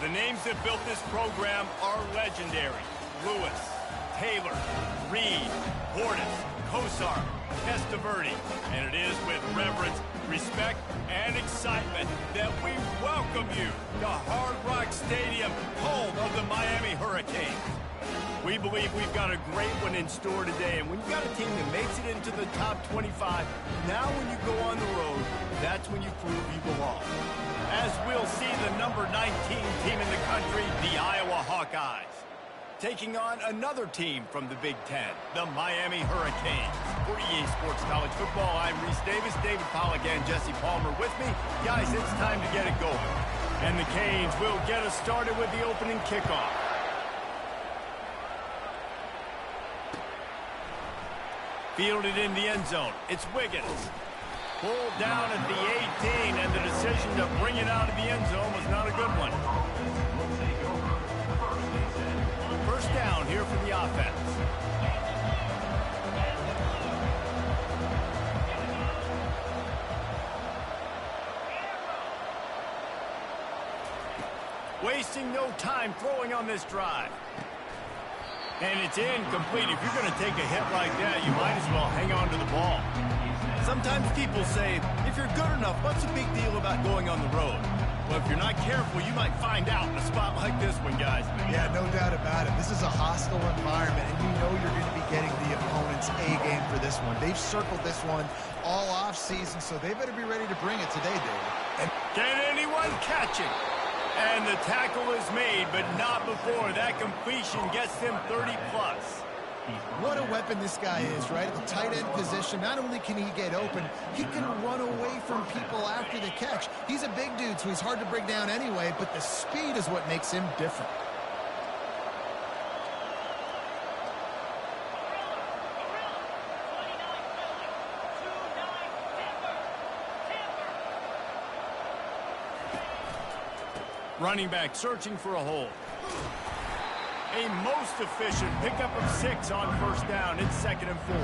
The names that built this program are legendary. Lewis, Taylor, Reed, Portis, Kosar, Testaverde. And it is with reverence, respect, and excitement that we welcome you to Hard Rock Stadium, home of the Miami Hurricanes. We believe we've got a great one in store today, and when you've got a team that makes it into the top 25, now when you go on the road, that's when you prove you belong. As we'll see the number 19 team in the country, the Iowa Hawkeyes, taking on another team from the Big Ten, the Miami Hurricanes. For EA Sports College Football, I'm Reese Davis, David Pollack, and Jesse Palmer with me. Guys, it's time to get it going. And the Canes will get us started with the opening kickoff. Fielded in the end zone. It's Wiggins. Pulled down at the 18, and the decision to bring it out of the end zone was not a good one. First down here for the offense. Wasting no time throwing on this drive. And it's incomplete. If you're going to take a hit like that, you might as well hang on to the ball. Sometimes people say, if you're good enough, what's the big deal about going on the road? Well, if you're not careful, you might find out in a spot like this one, guys. Yeah, no doubt about it. This is a hostile environment, and you know you're going to be getting the opponent's A-game for this one. They've circled this one all off-season, so they better be ready to bring it today, David. Can anyone catch it? And the tackle is made, but not before that completion gets them 30-plus. What a weapon this guy is, right? At the tight end position, not only can he get open, he can run away from people after the catch. He's a big dude, so he's hard to bring down anyway, but the speed is what makes him different. Running back searching for a hole. A most efficient pickup of 6 on first down. It's 2nd and 4.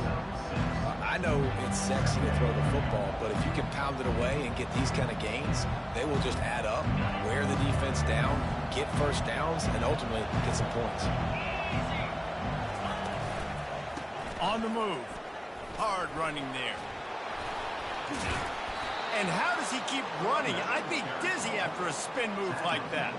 I know it's sexy to throw the football, but if you can pound it away and get these kind of gains, they will just add up, wear the defense down, get first downs, and ultimately get some points. On the move. Hard running there. And how does he keep running? I'd be dizzy after a spin move like that.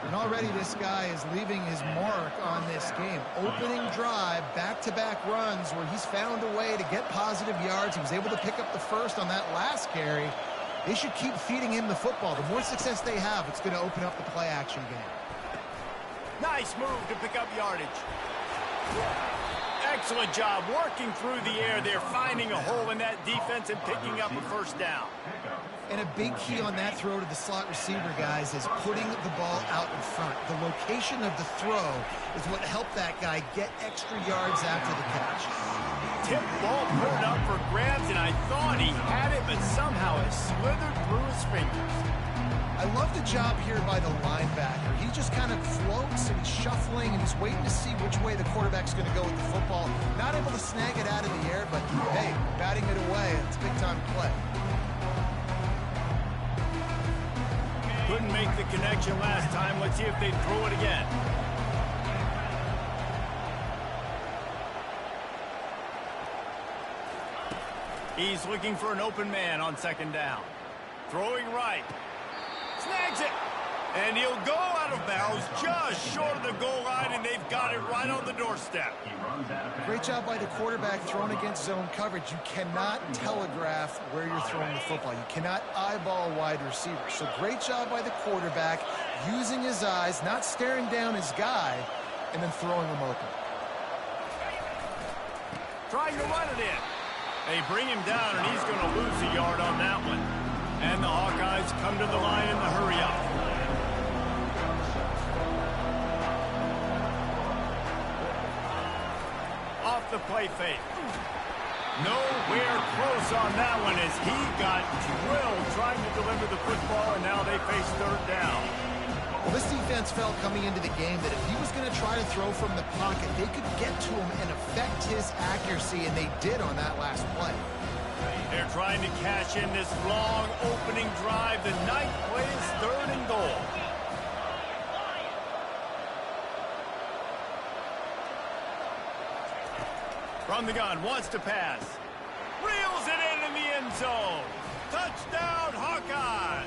And already this guy is leaving his mark on this game. Opening drive, back-to-back runs where he's found a way to get positive yards. He was able to pick up the first on that last carry. They should keep feeding him the football. The more success they have, it's going to open up the play-action game. Nice move to pick up yardage. Excellent job working through the air there, finding a hole in that defense and picking up a first down. And a big key on that throw to the slot receiver, guys, is putting the ball out in front. The location of the throw is what helped that guy get extra yards after the catch. Tip ball put it up for grabs, and I thought he had it, but somehow it slithered through his fingers. I love the job here by the linebacker. He just kind of floats and he's shuffling and he's waiting to see which way the quarterback's going to go with the football. Not able to snag it out of the air, but hey, batting it away, it's a big-time play. Couldn't make the connection last time. Let's see if they throw it again. He's looking for an open man on 2nd down. Throwing right. Snags it. And he'll go out of bounds just short of the goal line, and they've got it right on the doorstep. Great job by the quarterback throwing against zone coverage. You cannot telegraph where you're throwing the football. You cannot eyeball a wide receiver. So great job by the quarterback using his eyes, not staring down his guy, and then throwing him open. Trying to run it in. They bring him down, and he's going to lose a yard on that one. And the Hawkeyes come to the line in the hurry-up. Off the play fake. Nowhere close on that one as he got drilled trying to deliver the football, and now they face 3rd down. Well, this defense felt coming into the game that if he was going to try to throw from the pocket, they could get to him and affect his accuracy, and they did on that last play. They're trying to cash in this long opening drive. The 9th play is 3rd and goal. From the gun, wants to pass. Reels it in the end zone. Touchdown, Hawkeye!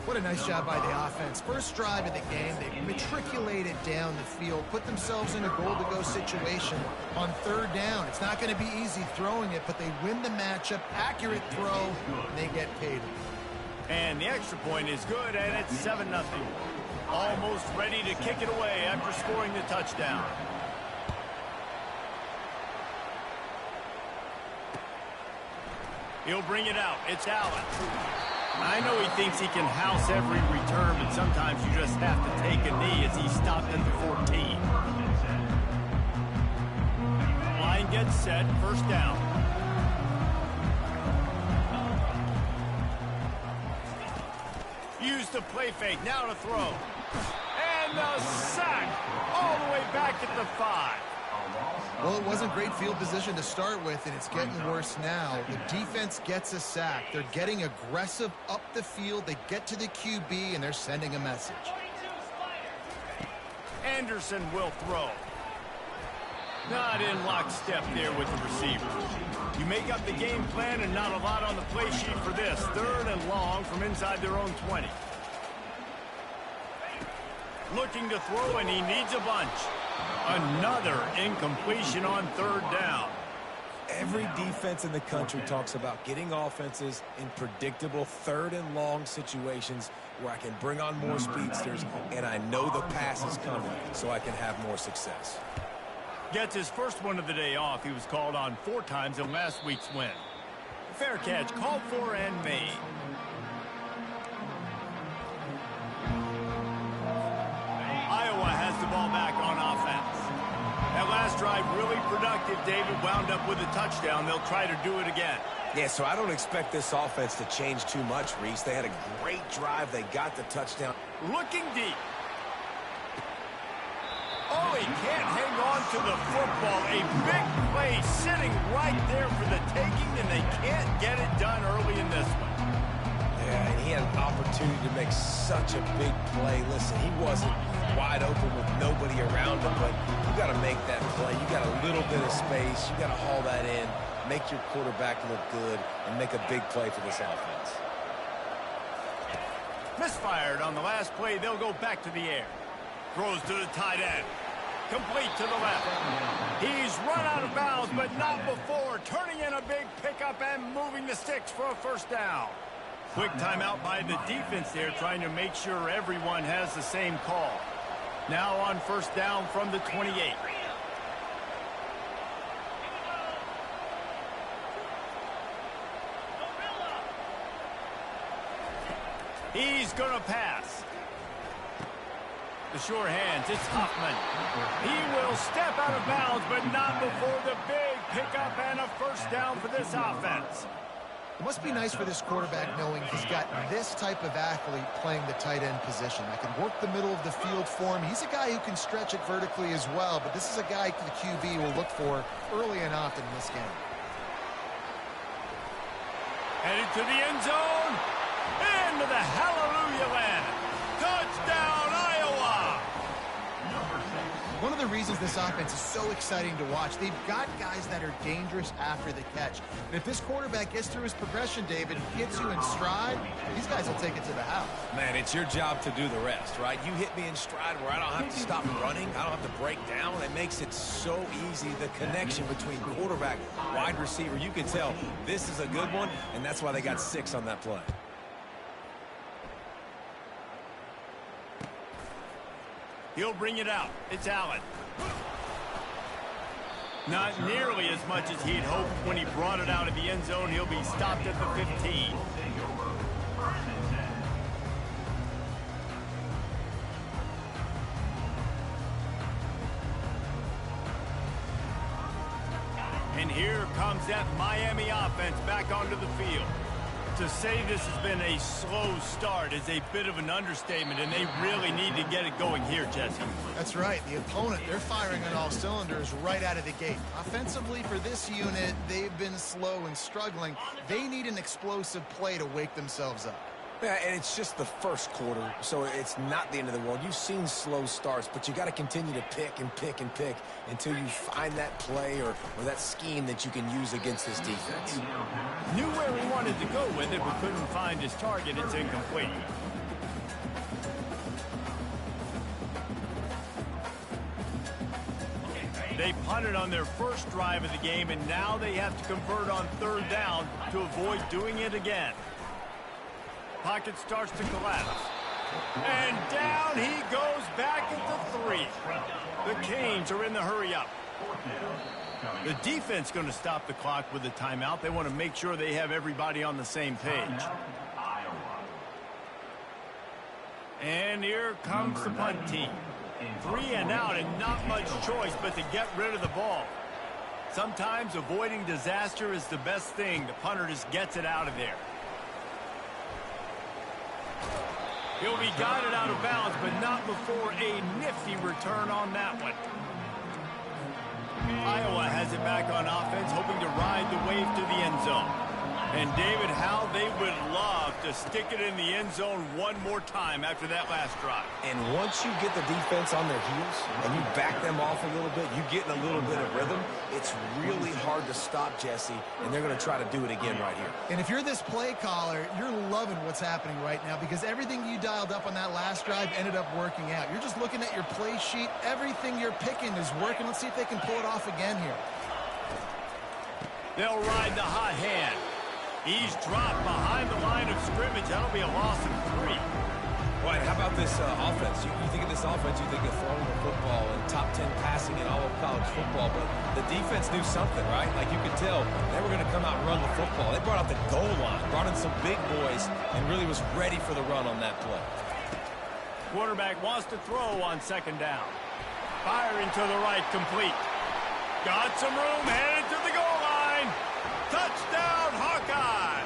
What a nice job by the offense. First drive of the game, they matriculated down the field, put themselves in a goal-to-go situation on third down. It's not going to be easy throwing it, but they win the matchup. Accurate throw, and they get paid. And the extra point is good, and it's 7-0. Almost ready to kick it away after scoring the touchdown. He'll bring it out. It's Allen. I know he thinks he can house every return, but sometimes you just have to take a knee as he stopped at the 14. Line gets set. First down. Use the play fake. Now to throw. And the sack all the way back at the 5. Well, it wasn't great field position to start with, and it's getting worse now. The defense gets a sack. They're getting aggressive up the field. They get to the QB, and they're sending a message. Anderson will throw. Not in lockstep there with the receiver. You make up the game plan and not a lot on the play sheet for this. Third and long from inside their own 20. Looking to throw, and he needs a bunch. Another incompletion on third down. Every defense in the country talks about getting offenses in predictable third and long situations where I can bring on more speedsters and I know the pass is coming so I can have more success. Gets his first one of the day off. He was called on 4 times in last week's win. Fair catch, called for and made. Iowa has the ball back on offense. That last drive really productive. David wound up with a touchdown. They'll try to do it again. Yeah, so I don't expect this offense to change too much, Reese. They had a great drive. They got the touchdown. Looking deep. Oh, he can't hang on to the football. A big play sitting right there for the taking, and they can't get it done early in this one. Yeah, and he had an opportunity to make such a big play. Listen, he wasn't wide open with nobody around him, but you got to make that play. You got a little bit of space. You got to haul that in, make your quarterback look good, and make a big play for this offense. Misfired on the last play. They'll go back to the air. Throws to the tight end. Complete to the left. He's run out of bounds, but not before. Turning in a big pickup and moving the sticks for a first down. Quick timeout by the defense there, trying to make sure everyone has the same call. Now on first down from the 28. He's going to pass. The sure hands, it's Huffman. He will step out of bounds, but not before the big pickup and a first down for this offense. It must be nice for this quarterback knowing he's got this type of athlete playing the tight end position that can work the middle of the field for him. He's a guy who can stretch it vertically as well, but this is a guy the QB will look for early and often in this game. Headed to the end zone. Into the hallelujah land. Touchdown, Iowa! One of the reasons this offense is so exciting to watch, they've got guys that are dangerous after the catch. And if this quarterback gets through his progression, David, gets you in stride, these guys will take it to the house. Man, it's your job to do the rest, right? You hit me in stride where I don't have to stop running. I don't have to break down. It makes it so easy, the connection between quarterback, wide receiver. You can tell this is a good one, and that's why they got 6 on that play. He'll bring it out. It's Allen. Not nearly as much as he'd hoped when he brought it out of the end zone. He'll be stopped at the 15. And here comes that Miami offense back onto the field. To say this has been a slow start is a bit of an understatement, and they really need to get it going here, Jesse. That's right. The opponent, they're firing on all cylinders right out of the gate. Offensively, for this unit, they've been slow and struggling. They need an explosive play to wake themselves up. Yeah, and it's just the first quarter, so it's not the end of the world. You've seen slow starts, but you got to continue to pick and pick and pick until you find that play or that scheme that you can use against this defense. Knew where he wanted to go with it, but couldn't find his target. It's incomplete. They punted on their first drive of the game, and now they have to convert on third down to avoid doing it again. Pocket starts to collapse. And down he goes back at the 3. The Canes are in the hurry-up. The defense going to stop the clock with a timeout. They want to make sure they have everybody on the same page. And here comes the punt team. 3 and out and not much choice but to get rid of the ball. Sometimes avoiding disaster is the best thing. The punter just gets it out of there. He'll be guided out of bounds, but not before a nifty return on that one. Iowa has it back on offense, hoping to ride the wave to the end zone. And David, how they would love to stick it in the end zone one more time after that last drive. And once you get the defense on their heels and you back them off a little bit, you get in a little bit of rhythm, it's really hard to stop, Jesse, and they're going to try to do it again right here. And if you're this play caller, you're loving what's happening right now because everything you dialed up on that last drive ended up working out. You're just looking at your play sheet. Everything you're picking is working. Let's see if they can pull it off again here. They'll ride the hot hand. He's dropped behind the line of scrimmage. That'll be a loss of 3. Right, how about this offense? You think of this offense, you think of throwing the football and top 10 passing in all of college football, but the defense knew something, right? Like you could tell they were going to come out and run the football. They brought out the goal line, brought in some big boys, and really was ready for the run on that play. Quarterback wants to throw on second down. Firing to the right, complete. Got some room, headed to the goal line. Touchdown, Hawkeye!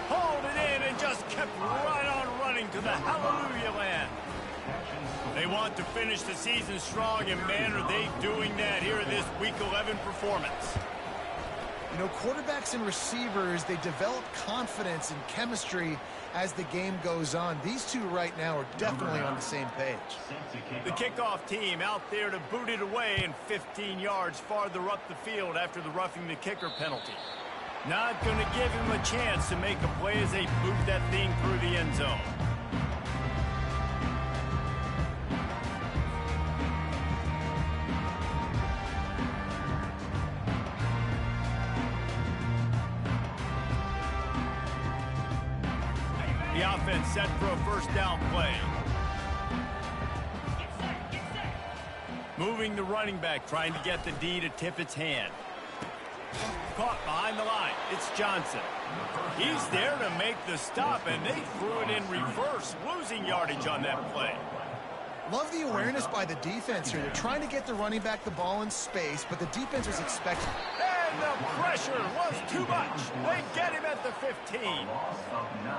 Hauled it in and just kept right on running to the hallelujah land. They want to finish the season strong, and man, are they doing that here in this Week 11 performance. You know, quarterbacks and receivers, they develop confidence and chemistry as the game goes on. These two right now are definitely on the same page. The kickoff team out there to boot it away and 15 yards farther up the field after the roughing the kicker penalty. Not going to give him a chance to make a play as they boot that thing through the end zone. The offense set for a first down play. Moving the running back, trying to get the D to tip its hand. Caught behind the line. It's Johnson. He's there to make the stop, and they threw it in reverse, losing yardage on that play. Love the awareness by the defense here. They're trying to get the running back the ball in space, but the defense was expecting. And the pressure was too much. They get him at the 15.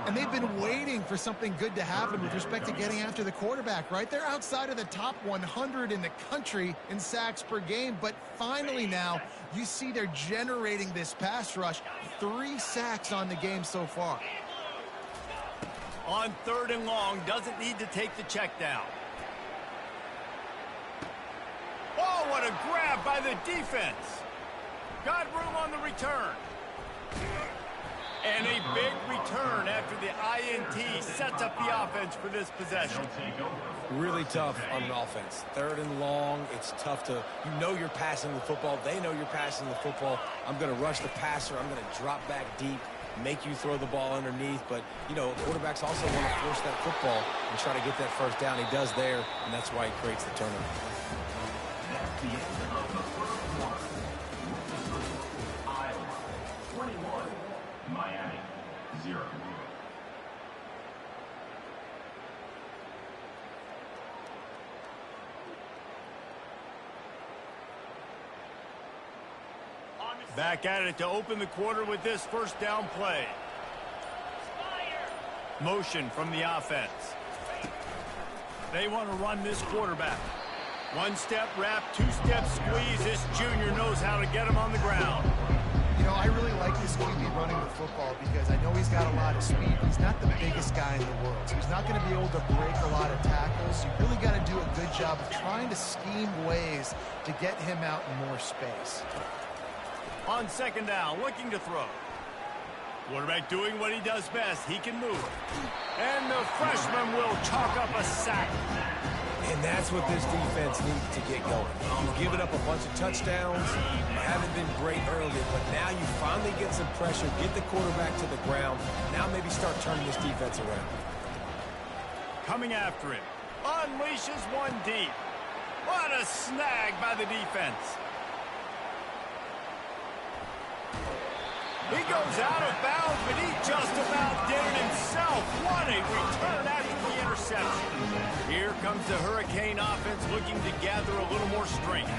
And they've been waiting for something good to happen with respect to getting after the quarterback, right? They're outside of the top 100 in the country in sacks per game, but finally now you see they're generating this pass rush. 3 sacks on the game so far. On third and long, doesn't need to take the check down. Oh, what a grab by the defense. Got room on the return. And a big return after the INT sets up the offense for this possession. Really tough on an offense. Third and long, it's tough to, you know you're passing the football. They know you're passing the football. I'm going to rush the passer. I'm going to drop back deep, make you throw the ball underneath. But, you know, quarterbacks also want to force that football and try to get that first down. He does there, and that's why he creates the turnover. That's the end of the first quarter. Iowa 21, Miami 0. Back at it to open the quarter with this first down play. Motion from the offense. They want to run this quarterback. 1-step wrap, 2-step squeeze. This junior knows how to get him on the ground. You know, I really like this this QB running the football because I know he's got a lot of speed. He's not the biggest guy in the world, so he's not going to be able to break a lot of tackles. You really got to do a good job of trying to scheme ways to get him out in more space. On second down, looking to throw. Quarterback doing what he does best. He can move. And the freshman will chalk up a sack. And that's what this defense needs to get going. You've given up a bunch of touchdowns. You haven't been great early, but now you finally get some pressure, get the quarterback to the ground. Now maybe start turning this defense around. Coming after him. Unleashes one deep. What a snag by the defense. He goes out of bounds, but he just about did it himself. What a return after the interception. Here comes the Hurricane offense looking to gather a little more strength.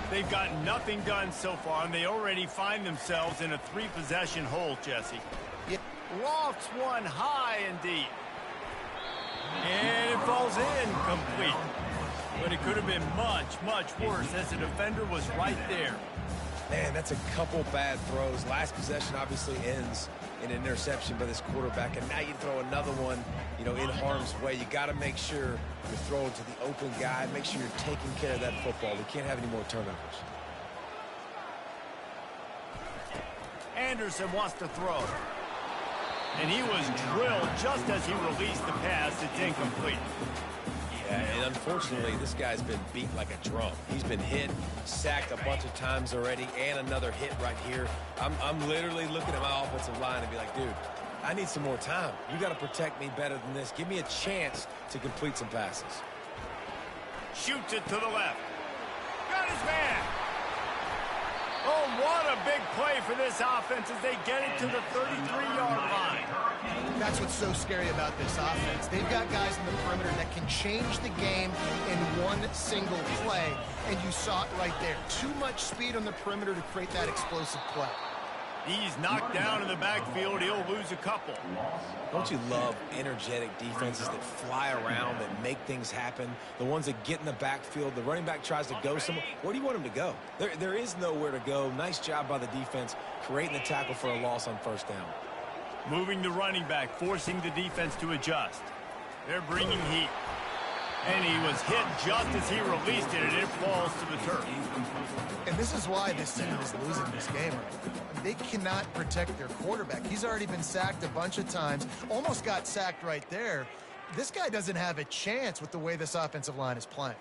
They've got nothing done so far, and they already find themselves in a 3-possession hole, Jesse. Lofts one high and deep. And it falls in complete. But it could have been much, much worse as the defender was right there. Man, that's a couple bad throws. Last possession obviously ends in an interception by this quarterback, and now you throw another one, in harm's way. You got to make sure you're throwing to the open guy. Make sure you're taking care of that football. We can't have any more turnovers. Anderson wants to throw. And he was drilled just as he released the pass. It's incomplete. And unfortunately, this guy's been beat like a drum. He's been hit, sacked a bunch of times already, and another hit right here. I'm literally looking at my offensive line and be like, dude, I need some more time. You got to protect me better than this. Give me a chance to complete some passes. Shoots it to the left. Got his man. Oh, what a big play for this offense as they get it to the 33-yard line. That's what's so scary about this offense. They've got guys in the perimeter that can change the game in one single play, and you saw it right there. Too much speed on the perimeter to create that explosive play. He's knocked down in the backfield. He'll lose a couple. Don't you love energetic defenses that fly around, that make things happen? The ones that get in the backfield, the running back tries to go somewhere. Where do you want him to go? There is nowhere to go. Nice job by the defense, creating the tackle for a loss on first down. Moving the running back, forcing the defense to adjust. They're bringing heat. And he was hit just as he released it, and it falls to the turf. And this is why this team is losing this game. They cannot protect their quarterback. He's already been sacked a bunch of times, almost got sacked right there. This guy doesn't have a chance with the way this offensive line is playing.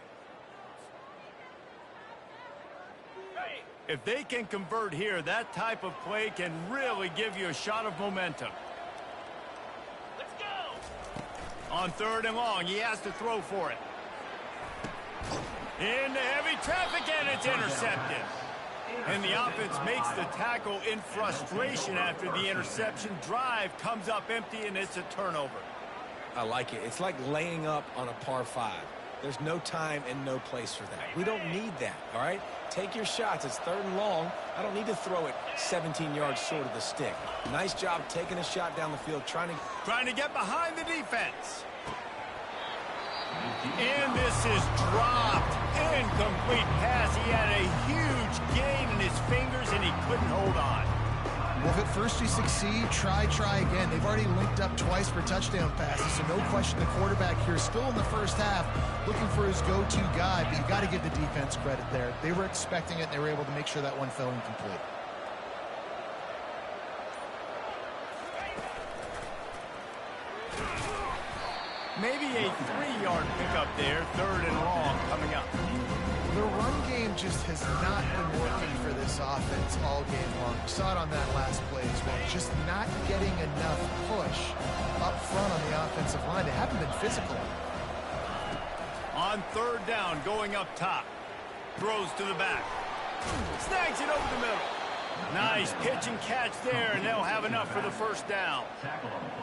If they can convert here, that type of play can really give you a shot of momentum. Let's go! On third and long, he has to throw for it. Into heavy traffic, and it's intercepted. And the offense makes the tackle in frustration after the interception. Drive comes up empty, and it's a turnover. I like it. It's like laying up on a par 5. There's no time and no place for that. We don't need that, all right? Take your shots. It's third and long. I don't need to throw it 17 yards short of the stick. Nice job taking a shot down the field, trying to get behind the defense. And this is dropped. Incomplete pass. He had a huge gain in his fingers, and he couldn't hold on. Well, if at first you succeed, try again. They've already linked up twice for touchdown passes, so no question the quarterback here is still in the first half looking for his go-to guy, but you got to give the defense credit there. They were expecting it, and they were able to make sure that one fell incomplete. Maybe a 3-yard pickup there, third and long coming up. The run game just has not been working for this offense all game long. We saw it on that last play as well. Just not getting enough push up front on the offensive line. They haven't been physical. On third down, going up top. Throws to the back. Snags it over the middle. Nice pitch and catch there, and they'll have enough for the first down.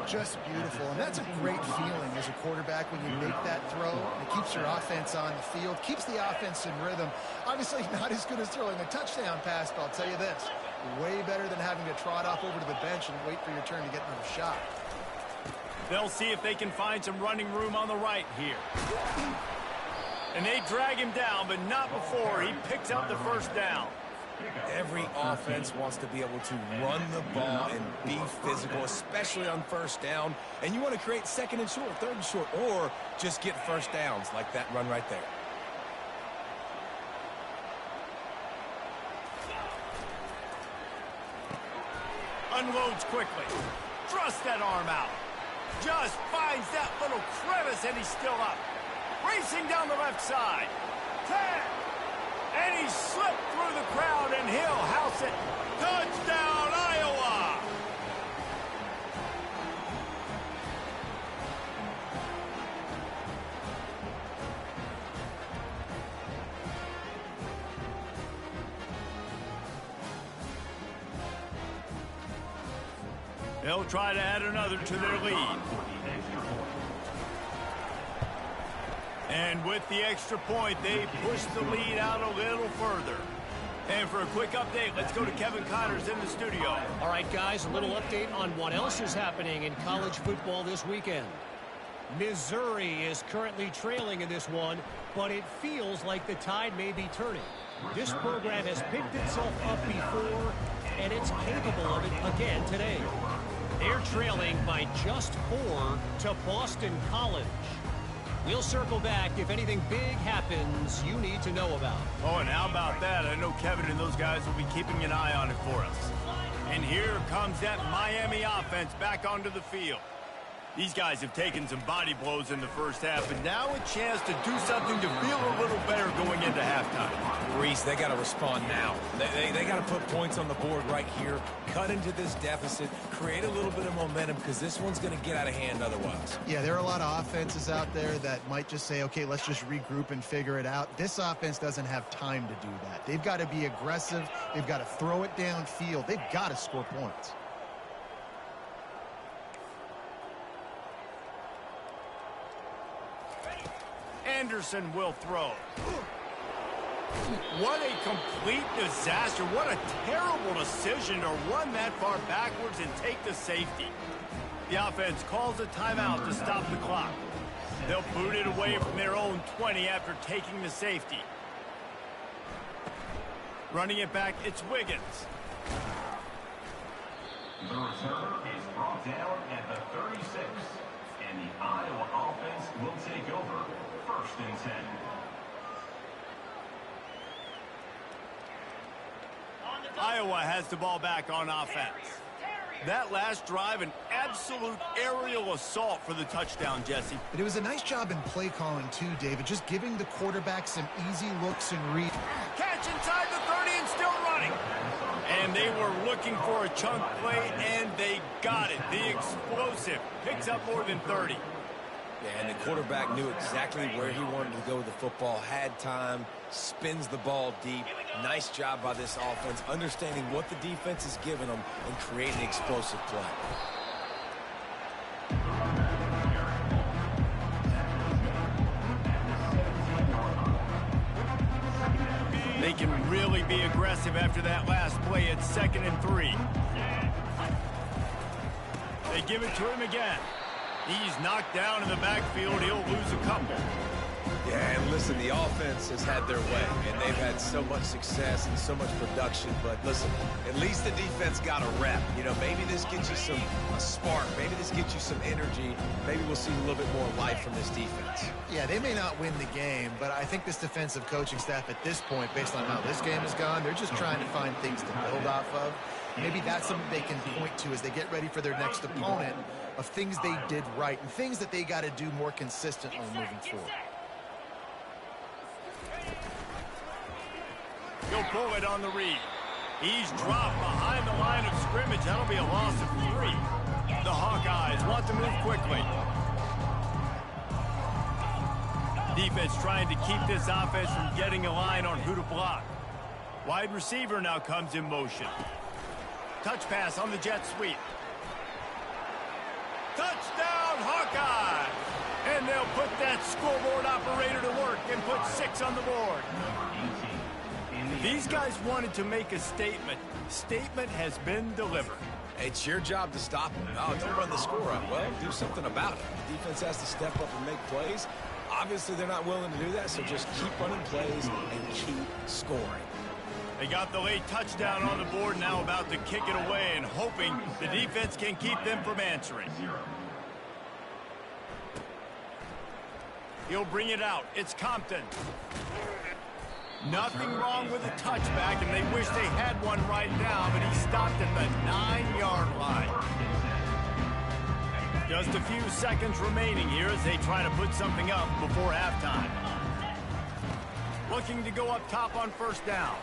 Just beautiful, and that's a great feeling as a quarterback when you make that throw. It keeps your offense on the field, keeps the offense in rhythm. Obviously not as good as throwing a touchdown pass, but I'll tell you this, way better than having to trot off over to the bench and wait for your turn to get another shot. They'll see if they can find some running room on the right here. And they drag him down, but not before he picks up the first down. Every offense wants to be able to run the ball and be physical, especially on first down. And you want to create second and short, third and short, or just get first downs like that run right there. Unloads quickly. Thrusts that arm out. Just finds that little crevice, and he's still up. Racing down the left side. 10. And he slipped through the crowd, and he'll house it. Touchdown, Iowa! They'll try to add another to their lead. And with the extra point, they push the lead out a little further. And for a quick update, let's go to Kevin Connors in the studio. All right, guys, a little update on what else is happening in college football this weekend. Missouri is currently trailing in this one, but it feels like the tide may be turning. This program has picked itself up before, and it's capable of it again today. They're trailing by just 4 to Boston College. We'll circle back if anything big happens you need to know about. Oh, and how about that? I know Kevin and those guys will be keeping an eye on it for us. And here comes that Miami offense back onto the field. These guys have taken some body blows in the first half, and now a chance to do something to feel a little better going into halftime. Reese, they got to respond now. They got to put points on the board right here, cut into this deficit, create a little bit of momentum, because this one's going to get out of hand otherwise. Yeah, there are a lot of offenses out there that might just say, okay, let's just regroup and figure it out. This offense doesn't have time to do that. They've got to be aggressive. They've got to throw it downfield. They've got to score points. Anderson will throw. What a complete disaster. What a terrible decision to run that far backwards and take the safety. The offense calls a timeout to stop the clock. They'll boot it away from their own 20 after taking the safety. Running it back, it's Wiggins. The return is brought down at the 36, and the Iowa offense will take over. 1st and 10. Iowa has the ball back on offense. That last drive, an absolute aerial assault for the touchdown, Jesse. But it was a nice job in play calling too, David, just giving the quarterback some easy looks and read. Catch inside the 30 and still running. And they were looking for a chunk play, and they got it. The explosive picks up more than 30. Yeah, and the quarterback knew exactly where he wanted to go with the football, had time, spins the ball deep. Nice job by this offense, understanding what the defense is giving them and creating explosive play. They can really be aggressive after that last play. It's 2nd and 3. They give it to him again. He's knocked down in the backfield. He'll lose a couple. Yeah, and listen, the offense has had their way, and they've had so much success and so much production. But listen, at least the defense got a rep. You know, maybe this gets you a spark. Maybe this gets you some energy. Maybe we'll see a little bit more life from this defense. Yeah, they may not win the game, but I think this defensive coaching staff at this point, based on how this game has gone, they're just trying to find things to build off of. Maybe that's something they can point to as they get ready for their next opponent, of things they did right and things that they got to do more consistently moving forward. He'll pull it on the read. He's dropped behind the line of scrimmage. That'll be a loss of 3. The Hawkeyes want to move quickly. Defense trying to keep this offense from getting a line on who to block. Wide receiver now comes in motion. Touch pass on the jet sweep. Touchdown, Hawkeye! And they'll put that scoreboard operator to work and put 6 on the board. These guys wanted to make a statement. Statement has been delivered. It's your job to stop them. Oh, don't run the score up. Well, do something about it. The defense has to step up and make plays. Obviously, they're not willing to do that, so just keep running plays and keep scoring. They got the late touchdown on the board, now about to kick it away and hoping the defense can keep them from answering. He'll bring it out. It's Compton. Nothing wrong with a touchback, and they wish they had one right now, but he stopped at the 9-yard line. Just a few seconds remaining here as they try to put something up before halftime. Looking to go up top on first down.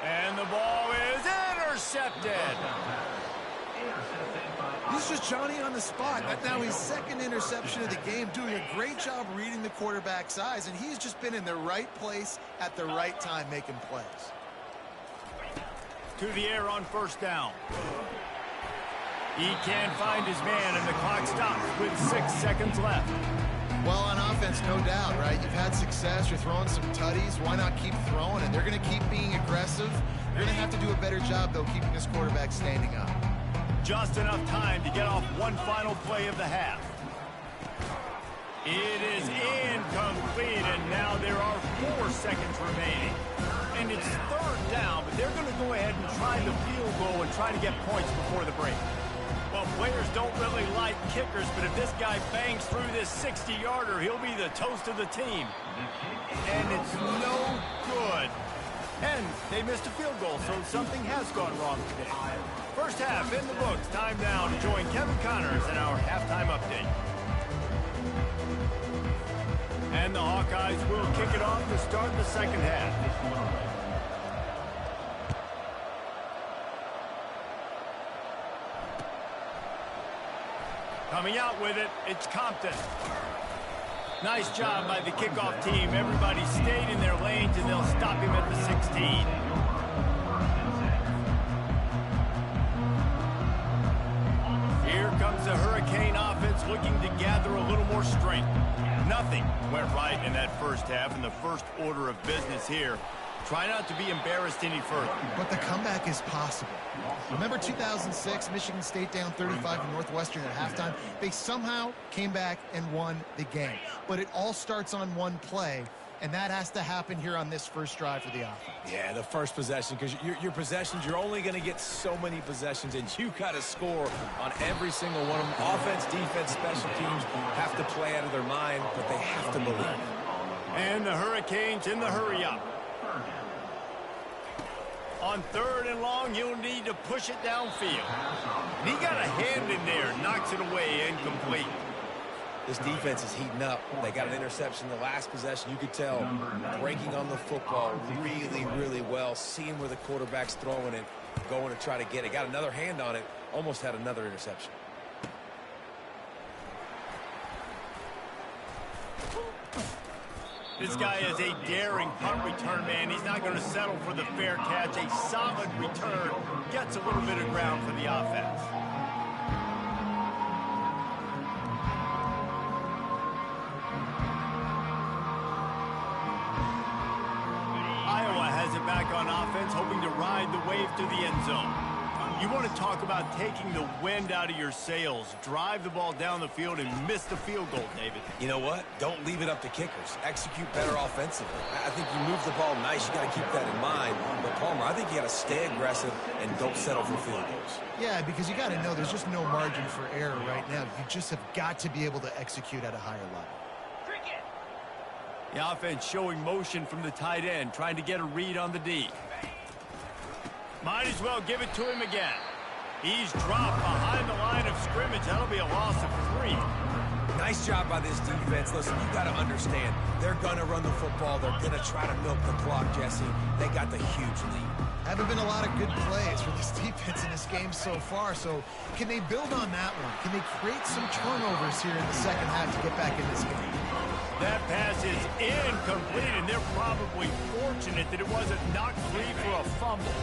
And the ball is intercepted. He's just Johnny on the spot. Now his second interception of the game, doing a great job reading the quarterback's eyes, and he's just been in the right place at the right time making plays. To the air on first down. He can't find his man, and the clock stops with 6 seconds left. Well, on offense, no doubt, right? You've had success. You're throwing some tutties. Why not keep throwing? And they're going to keep being aggressive. You're going to have to do a better job, though, keeping this quarterback standing up. Just enough time to get off one final play of the half. It is incomplete, and now there are 4 seconds remaining. And it's third down, but they're going to go ahead and try the field goal and try to get points before the break. Well, players don't really like kickers, but if this guy bangs through this 60-yarder, he'll be the toast of the team. And it's no good. And they missed a field goal, so something has gone wrong today. First half in the books. Time now to join Kevin Connors in our halftime update. And the Hawkeyes will kick it off to start the second half. Coming out with it, it's Compton. Nice job by the kickoff team. Everybody stayed in their lanes, and they'll stop him at the 16. Here comes the Hurricane offense looking to gather a little more strength. Nothing went right in that first half, and the first order of business here. Try not to be embarrassed any further. But the comeback is possible. Remember 2006, Michigan State down 35 to Northwestern at halftime? They somehow came back and won the game. But it all starts on one play, and that has to happen here on this first drive for the offense. Yeah, the first possession, because your possessions, you're only going to get so many possessions, and you got to score on every single one of them. Offense, defense, special teams have to play out of their mind, but they have to believe. And the Hurricanes in the hurry-up. On third and long, you'll need to push it downfield. And he got a hand in there, knocks it away, incomplete. This defense is heating up. They got an interception in the last possession. You could tell breaking on the football really, really well, seeing where the quarterback's throwing it, going to try to get it. Got another hand on it, almost had another interception. This guy is a daring punt return man. He's not going to settle for the fair catch. A solid return gets a little bit of ground for the offense. Iowa has it back on offense, hoping to ride the wave to the end zone. You want to talk about taking the wind out of your sails. Drive the ball down the field and miss the field goal, David. You know what? Don't leave it up to kickers. Execute better offensively. I think you move the ball nice. You got to keep that in mind. But, Palmer, I think you got to stay aggressive and don't settle for field goals. Yeah, because you got to know there's just no margin for error right now. You just have got to be able to execute at a higher level. The offense showing motion from the tight end, trying to get a read on the D. Might as well give it to him again. He's dropped behind the line of scrimmage. That'll be a loss of 3. Nice job by this defense. Listen, you got to understand, they're going to run the football. They're going to try to milk the clock, Jesse. They got the huge lead. Haven't been a lot of good plays for this defense in this game so far, so can they build on that one? Can they create some turnovers here in the second half to get back in this game? That pass is incomplete, and they're probably fortunate that it wasn't knocked free for a fumble.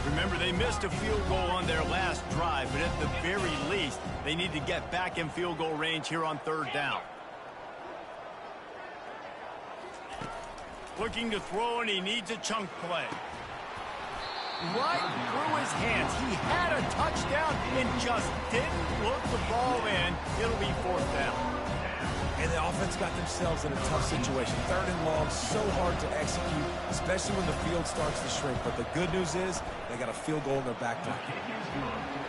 Remember, they missed a field goal on their last drive, but at the very least, they need to get back in field goal range here on third down. Looking to throw, and he needs a chunk play. Right through his hands. He had a touchdown and just didn't look the ball in. It'll be fourth down. And the offense got themselves in a tough situation. 3rd and long, so hard to execute, especially when the field starts to shrink. But the good news is they got a field goal in their back pocket.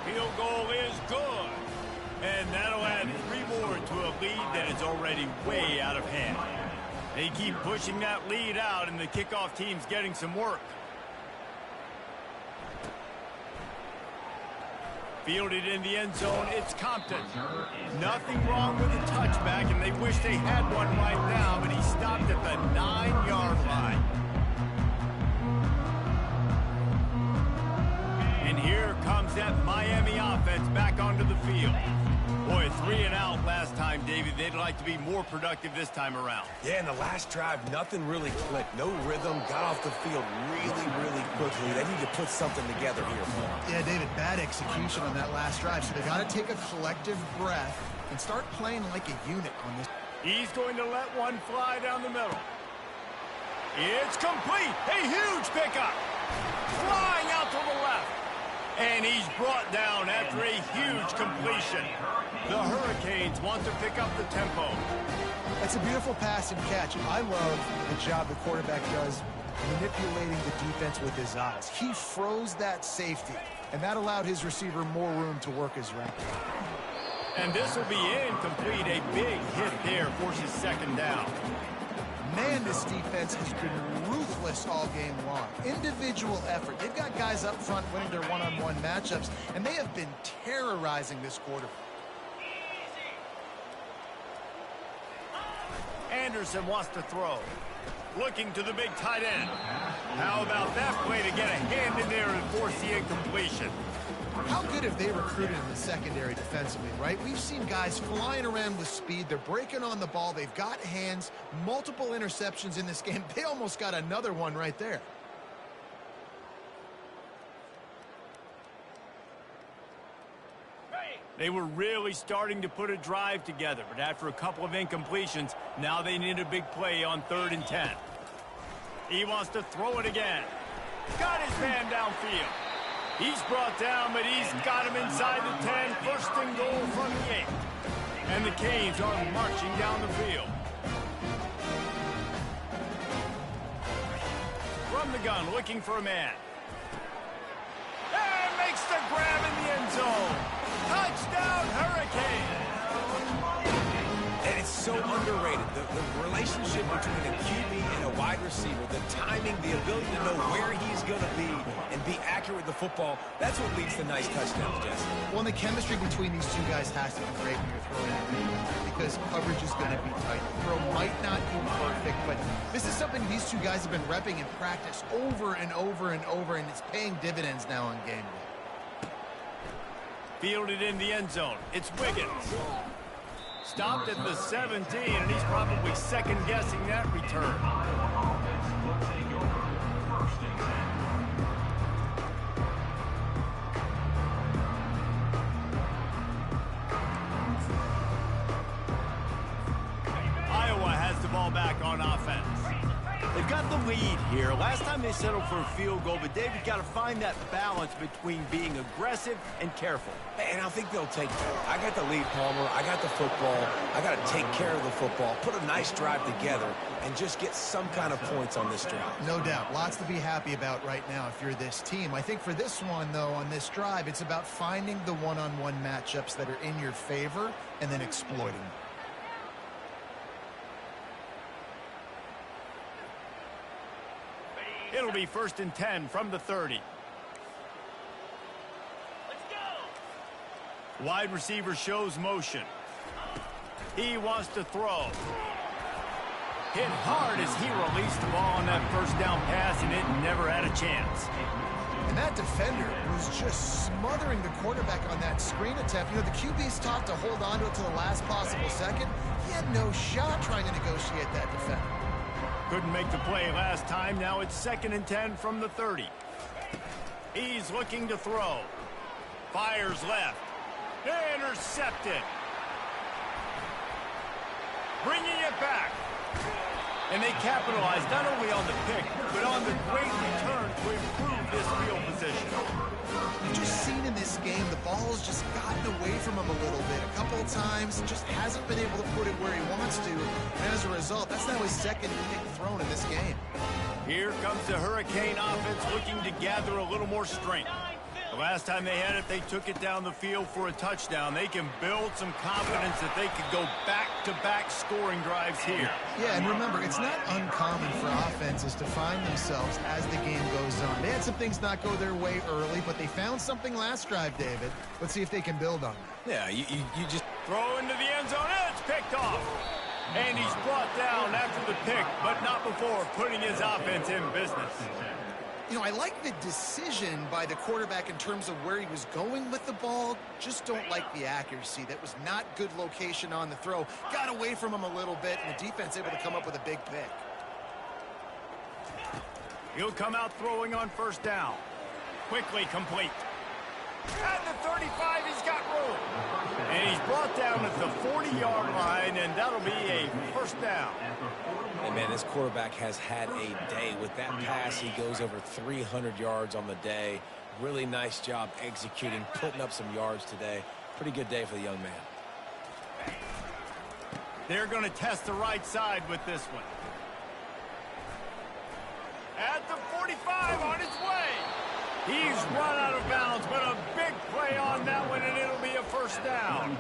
Field goal is good. And that'll add 3 more to a lead that is already way out of hand. They keep pushing that lead out, and the kickoff team's getting some work. Fielded in the end zone, it's Compton. Nothing wrong with the touchback, and they wish they had one right now, but he stopped at the 9-yard line. And here comes that Miami offense back onto the field. Boy, 3 and out last time, David. They'd like to be more productive this time around. Yeah, in the last drive, nothing really clicked. No rhythm, got off the field really quickly. They need to put something together here. Yeah, David, bad execution on that last drive. So they got to take a collective breath and start playing like a unit on this. He's going to let one fly down the middle. It's complete. A huge pickup. Flying out to the left. And he's brought down after a huge completion. The Hurricanes want to pick up the tempo. That's a beautiful pass and catch. I love the job the quarterback does manipulating the defense with his eyes. He froze that safety, and that allowed his receiver more room to work his route. And this will be incomplete. A big hit there forces 2nd down. Man, this defense has been ruthless all game long. Individual effort. They've got guys up front winning their one-on-one matchups, and they have been terrorizing this quarter. Anderson wants to throw. Looking to the big tight end. How about that play to get a hand in there and force the incompletion? How good have they recruited in the secondary defensively, right? We've seen guys flying around with speed. They're breaking on the ball. They've got hands. Multiple interceptions in this game. They almost got another one right there. They were really starting to put a drive together, but after a couple of incompletions, now they need a big play on 3rd and 10. He wants to throw it again. Got his man downfield. He's brought down, but he's got him inside the 10. 1st and goal from the 8. And the Canes are marching down the field. From the gun, looking for a man. And makes the grab in the end zone. Touchdown, Hurricane! And it's so underrated. The relationship between a QB and a wide receiver, the timing, the ability to know where he's going to be and be accurate with the football, that's what leads to nice touchdowns, Jesse. Well, and the chemistry between these two guys has to be great when you're throwing at them because coverage is going to be tight. The throw might not be perfect, but this is something these two guys have been repping in practice over and over and over, and it's paying dividends now on game day. Fielded in the end zone. It's Wiggins. Stopped at the 17, and he's probably second-guessing that return. Iowa has the ball back on offense. They've got the lead here. Last time they settled for a field goal, but David got to find that balance between being aggressive and careful. And I think they'll take that. I got the lead, Palmer. I got the football. I got to take care of the football, put a nice drive together, and just get some kind of points on this drive. No doubt. Lots to be happy about right now if you're this team. I think for this one, though, on this drive, it's about finding the one-on-one matchups that are in your favor and then exploiting them. It'll be 1st and 10 from the 30. Let's go. Wide receiver shows motion. He wants to throw. Hit hard as he released the ball on that 1st down pass, and it never had a chance. And that defender was just smothering the quarterback on that screen attempt. You know, the QB's taught to hold on to it to the last possible second. He had no shot trying to negotiate that defender. Couldn't make the play last time. Now it's 2nd and 10 from the 30. He's looking to throw. Fires left. Intercepted. Bringing it back. And they capitalized not only on the pick, but on the great return to improve this field position. You've just seen in this game, the ball has just gotten away away from him a little bit a couple of times, just hasn't been able to put it where he wants to, and as a result, that's now his second pick thrown in this game. Here comes the Hurricane offense looking to gather a little more strength. The last time they had it, they took it down the field for a touchdown. They can build some confidence that they could go back-to-back scoring drives here. Yeah, and remember, it's not uncommon for offenses to find themselves as the game goes on. They had some things not go their way early, but they found something last drive, David. Let's see if they can build on that. Yeah, you just throw into the end zone, and it's picked off. And he's brought down after the pick, but not before putting his offense in business. You know, I like the decision by the quarterback in terms of where he was going with the ball. Just don't like the accuracy. That was not good location on the throw. Got away from him a little bit, and the defense able to come up with a big pick. He'll come out throwing on first down. Quickly complete. At the 35, he's got room. And he's brought down at the 40-yard line, and that'll be a first down. Hey, man, this quarterback has had a day. With that pass, he goes over 300 yards on the day. Really nice job executing, putting up some yards today. Pretty good day for the young man. They're going to test the right side with this one. At the 45, on his way. He's run out of bounds, but a big play on that one, and it'll be a first down.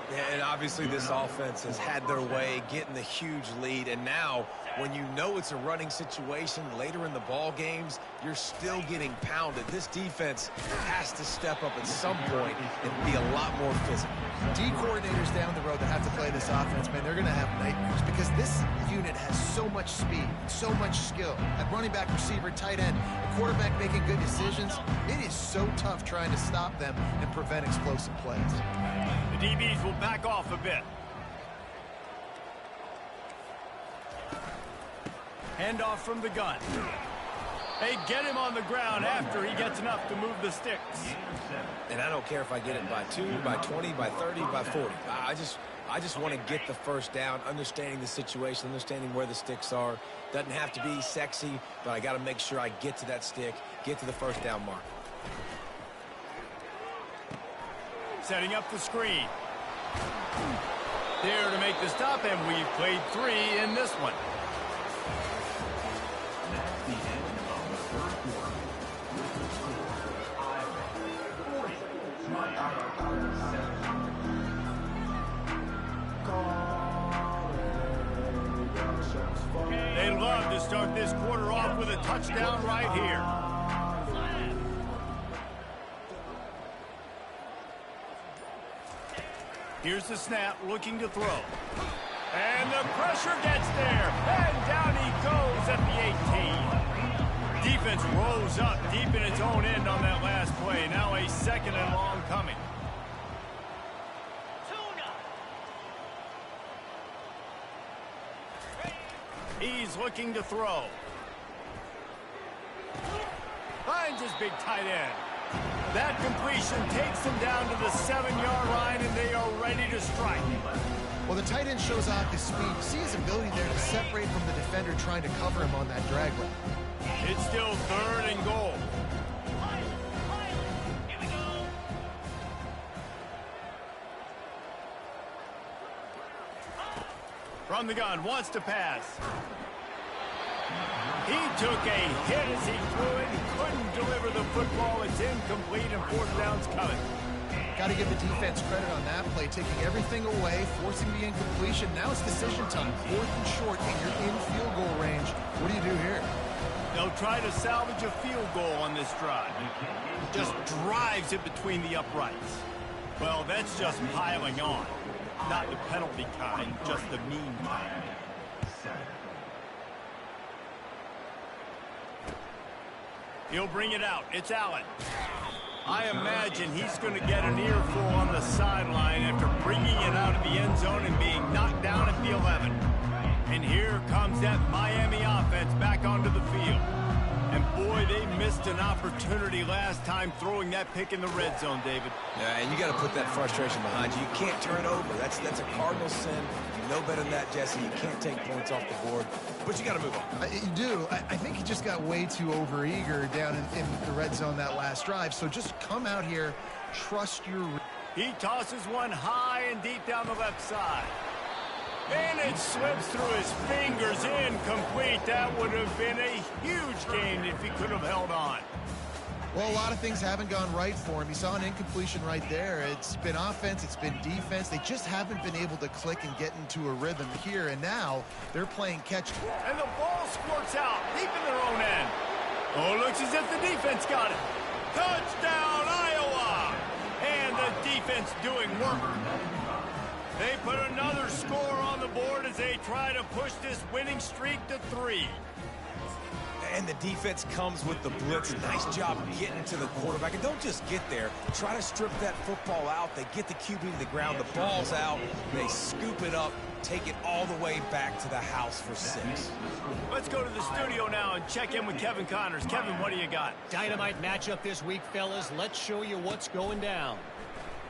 Yeah, and obviously this offense has had their way, getting the huge lead, and now when you know it's a running situation later in the ball games, you're still getting pounded. This defense has to step up at some point and be a lot more physical. D coordinators down the road that have to play this offense, man, they're going to have nightmares because this unit has so much speed, so much skill. At running back, receiver, tight end, the quarterback making good decisions, it is so tough trying to stop them and prevent explosive plays. The DBs will back off a bit. Handoff from the gun. They get him on the ground after he gets enough to move the sticks. And I don't care if I get it by 2, by 20, by 30, by 40. I just want to get the first down, understanding the situation, understanding where the sticks are. Doesn't have to be sexy, but I got to make sure I get to that stick, get to the first down mark. Setting up the screen. There to make the stop, and we've played 3 in this one. That's the end of the third quarter. With the score, Iowa 40, Miami 7. They love to start this quarter off with a touchdown right here. Here's the snap, looking to throw. And the pressure gets there. And down he goes at the 18. Defense rose up deep in its own end on that last play. Now a second and long coming. He's looking to throw. Finds his big tight end. That completion takes him down to the 7-yard line, and they are ready to strike. Well, the tight end shows off his speed. You see his ability there to separate from the defender trying to cover him on that drag route. It's still 3rd and goal. From the gun, wants to pass. He took a hit as he threw it and couldn't deliver the football. It's incomplete, and 4th down's coming. Got to give the defense credit on that play, taking everything away, forcing the incompletion. Now it's decision time. 4th and short, and you're in field goal range. What do you do here? They'll try to salvage a field goal on this drive. Just drives it between the uprights. Well, that's just piling on. Not the penalty kind, just the mean kind. He'll bring it out. It's Allen. I imagine he's going to get an earful on the sideline after bringing it out of the end zone and being knocked down at the 11. And here comes that Miami offense back onto the field. And boy, they missed an opportunity last time throwing that pick in the red zone, David. Yeah, and you got to put that frustration behind you. You can't turn it over. That's a cardinal sin. You know better than that, Jesse. You can't take points off the board, but you got to move on. You do. I think he just got way too overeager down in the red zone that last drive. So just come out here, trust your... He tosses one high and deep down the left side. And it slips through his fingers, incomplete. That would have been a huge gain if he could have held on. Well, a lot of things haven't gone right for him. You saw an incompletion right there. It's been offense, it's been defense. They just haven't been able to click and get into a rhythm here. And now they're playing catch. And the ball squirts out deep in their own end. Oh, looks as if the defense got it. Touchdown, Iowa! And the defense doing work. They put another score on the board as they try to push this winning streak to 3. And the defense comes with the blitz. Nice job getting to the quarterback. And don't just get there. Try to strip that football out. They get the QB to the ground. The ball's out. They scoop it up, take it all the way back to the house for 6. Let's go to the studio now and check in with Kevin Connors. Kevin, what do you got? Dynamite matchup this week, fellas. Let's show you what's going down.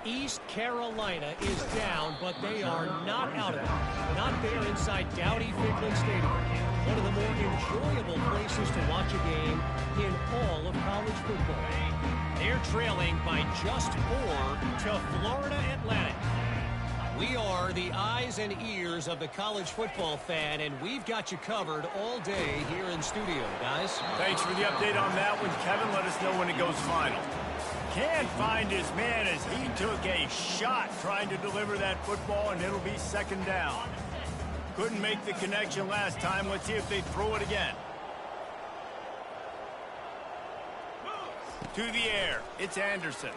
East Carolina is down, but they are not out of it. Not there inside Dowdy-Ficklen Stadium. One of the more enjoyable places to watch a game in all of college football. They're trailing by just 4 to Florida Atlantic. We are the eyes and ears of the college football fan, and we've got you covered all day here in studio, guys. Thanks for the update on that one, Kevin. Let us know when it goes final. Can't find his man as he took a shot trying to deliver that football, and it'll be 2nd down. Couldn't make the connection last time. Let's see if they throw it again. To the air. It's Anderson.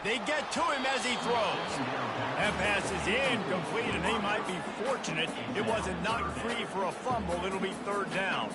They get to him as he throws. That pass is incomplete, and they might be fortunate it wasn't knocked free for a fumble. It'll be 3rd down.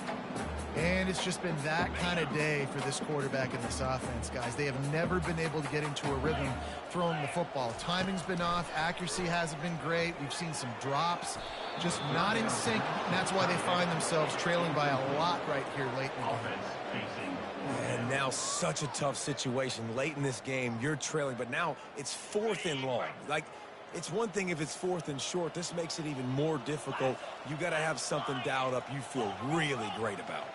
And it's just been that kind of day for this quarterback and this offense, guys. They have never been able to get into a rhythm throwing the football. Timing's been off. Accuracy hasn't been great. We've seen some drops. Just not in sync, and that's why they find themselves trailing by a lot right here late in the game. And now such a tough situation. Late in this game, you're trailing, but now it's 4th and long. Like, it's one thing if it's 4th and short. This makes it even more difficult. You got to have something dialed up you feel really great about.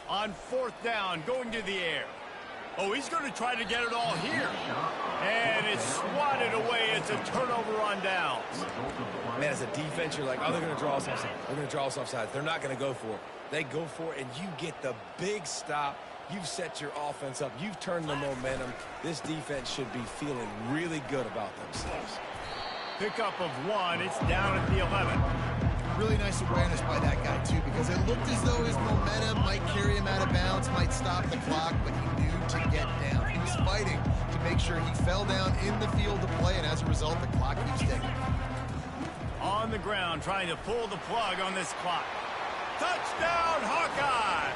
On 4th down, going to the air. Oh, he's going to try to get it all here. And it's swatted away. It's a turnover on downs. Man, as a defense, you're like, oh, they're going to draw us offside. They're going to draw us offside. They're not going to go for it. They go for it, and you get the big stop. You've set your offense up. You've turned the momentum. This defense should be feeling really good about themselves. Pickup of 1. It's down at the 11. Really nice awareness by that guy, too, because it looked as though his momentum might carry him out of bounds, might stop the clock, but he knew to get down. He was fighting to make sure he fell down in the field to play, and as a result, the clock keeps ticking. On the ground, trying to pull the plug on this clock. Touchdown, Hawkeye!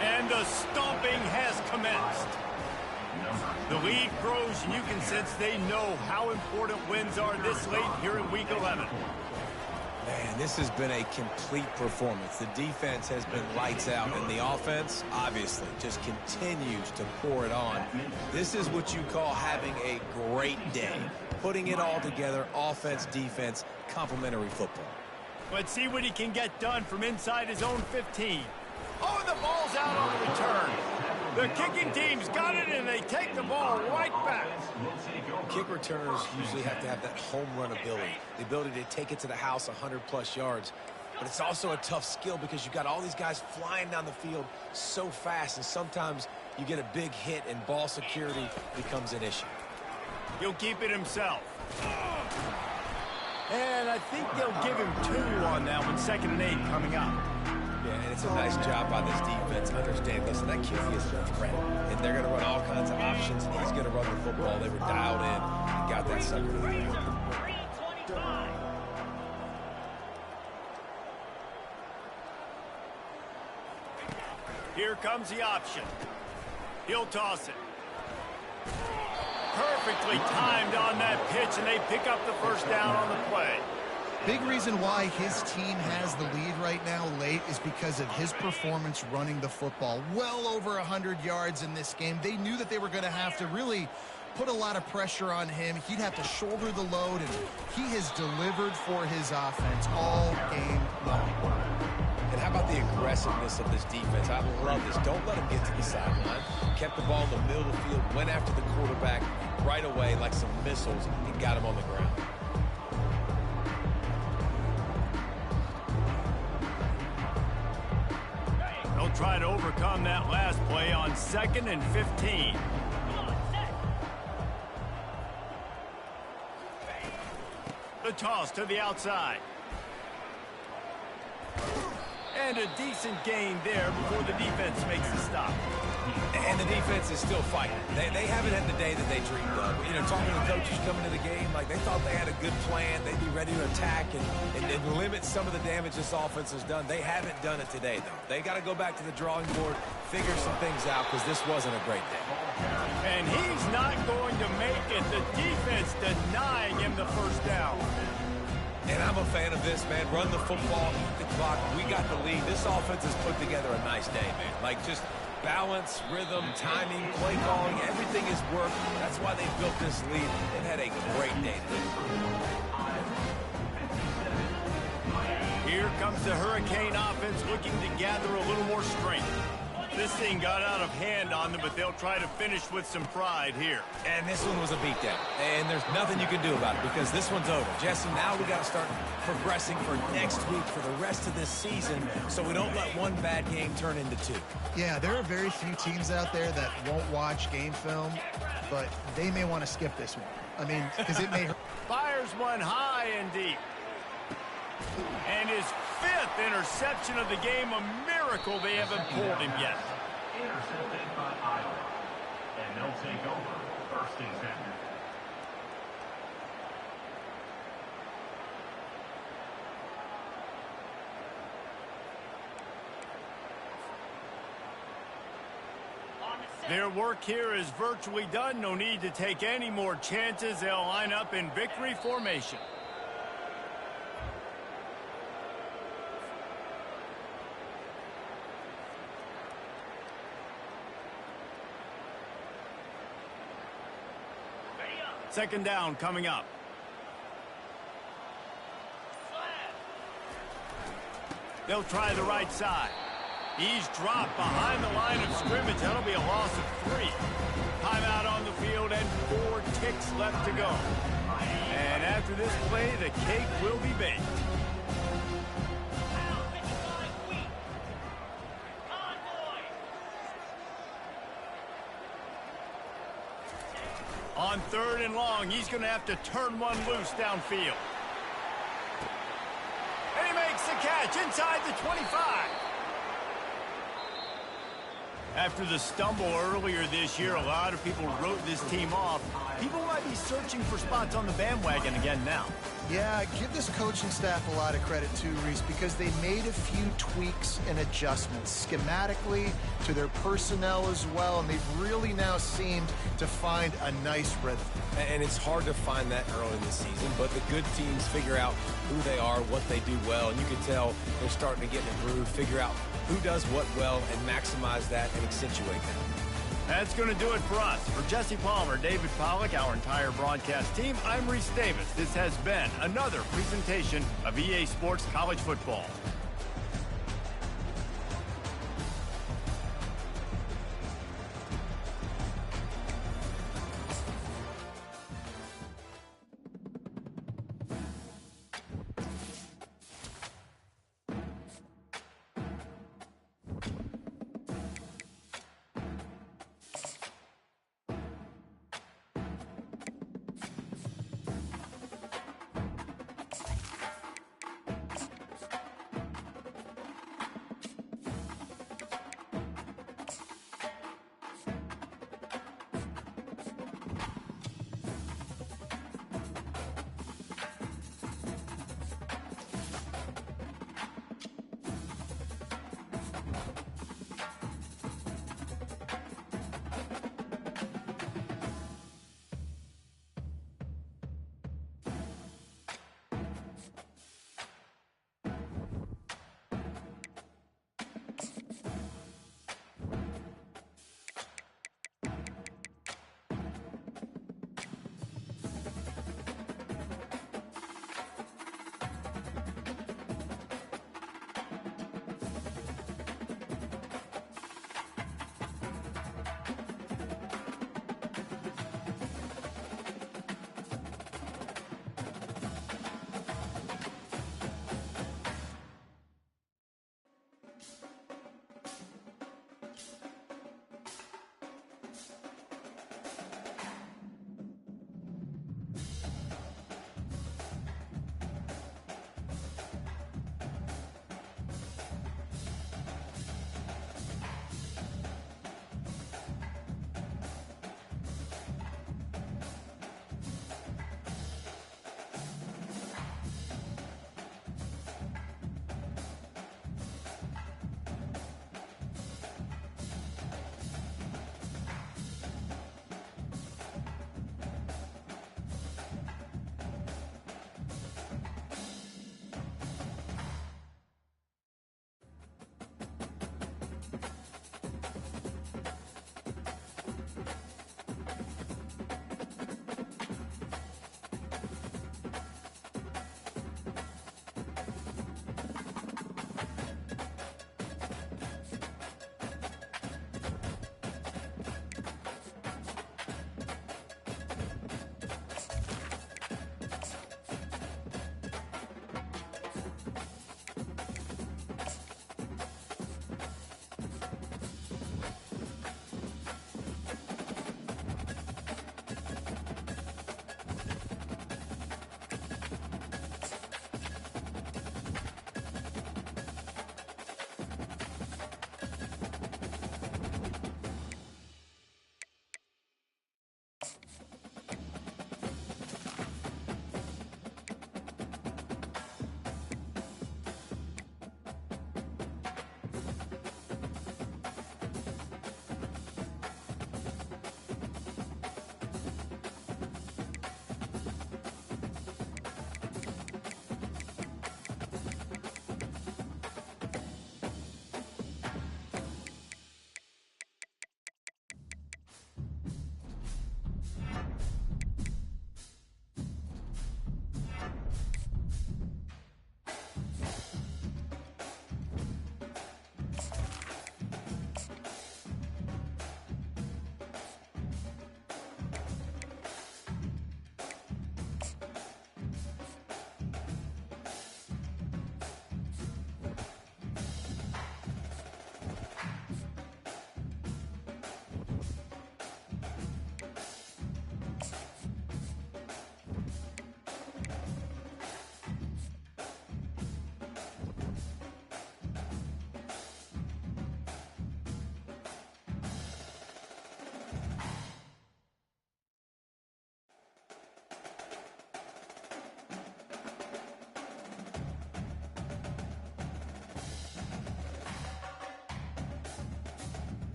And the stomping has commenced. The lead grows, and you can sense they know how important wins are this late here in Week 11. Man, this has been a complete performance. The defense has been lights out, and the offense, obviously, just continues to pour it on. This is what you call having a great day. Putting it all together, offense, defense, complementary football. Let's see what he can get done from inside his own 15. Oh, and the ball's out on the return. The kicking team's got it, and they take the ball right back. Kick returners usually have to have that home run ability, the ability to take it to the house 100-plus yards. But it's also a tough skill because you've got all these guys flying down the field so fast, and sometimes you get a big hit and ball security becomes an issue. He'll keep it himself. And I think they'll give him 2 on that one, 2nd and 8 coming up. Yeah, and it's a nice job by this defense. Understand, listen, that QB is a threat, and they're going to run all kinds of options. He's going to run the football. They were dialed in and got that sucker. Here comes the option. He'll toss it. Perfectly timed on that pitch, and they pick up the 1st down on the play. Big reason why his team has the lead right now late is because of his performance running the football. Well over 100 yards in this game. They knew that they were going to have to really put a lot of pressure on him. He'd have to shoulder the load, and he has delivered for his offense all game long. And how about the aggressiveness of this defense? I love this. Don't let them get to the sideline. Kept the ball in the middle of the field, went after the quarterback right away like some missiles and got him on the ground. They'll try to overcome that last play on 2nd and 15. The toss to the outside. And a decent gain there before the defense makes the stop. And the defense is still fighting. They haven't had the day that they dreamed of. You know, talking to the coaches coming to the game, like they thought they had a good plan. They'd be ready to attack and limit some of the damage this offense has done. They haven't done it today, though. They got to go back to the drawing board, figure some things out, because this wasn't a great day. And he's not going to make it. The defense denying him the first down. And I'm a fan of this, man. Run the football, eat the clock. We got the lead. This offense has put together a nice day, man. Like just balance, rhythm, timing, play calling, everything has worked. That's why they built this lead. They've had a great day today. Here comes the Hurricane offense looking to gather a little more strength. This thing got out of hand on them, but they'll try to finish with some pride here. And this one was a beatdown. And there's nothing you can do about it because this one's over. Jesse, now we got to start progressing for next week, for the rest of this season, so we don't let one bad game turn into two. Yeah, there are very few teams out there that won't watch game film, but they may want to skip this one. I mean, because it may hurt. Fires one high and deep. And his 5th interception of the game, a miracle they haven't pulled him yet. Intercepted by Iowa. And they'll take over 1st and 10. Their work here is virtually done. No need to take any more chances. They'll line up in victory formation. Second down coming up. They'll try the right side. He's dropped behind the line of scrimmage. That'll be a loss of 3. Timeout on the field and 4 ticks left to go. And after this play, the cake will be baked. On 3rd and long, he's going to have to turn one loose downfield. And he makes the catch inside the 25. After the stumble earlier this year, a lot of people wrote this team off. People might be searching for spots on the bandwagon again now. Yeah, give this coaching staff a lot of credit too, Reese, because they made a few tweaks and adjustments schematically to their personnel as well, and they've really now seemed to find a nice rhythm. And it's hard to find that early in the season, but the good teams figure out who they are, what they do well, and you can tell they're starting to get in a groove, figure out who does what well, and maximize that and accentuate that. That's going to do it for us. For Jesse Palmer, David Pollack, our entire broadcast team, I'm Reese Davis. This has been another presentation of EA Sports College Football.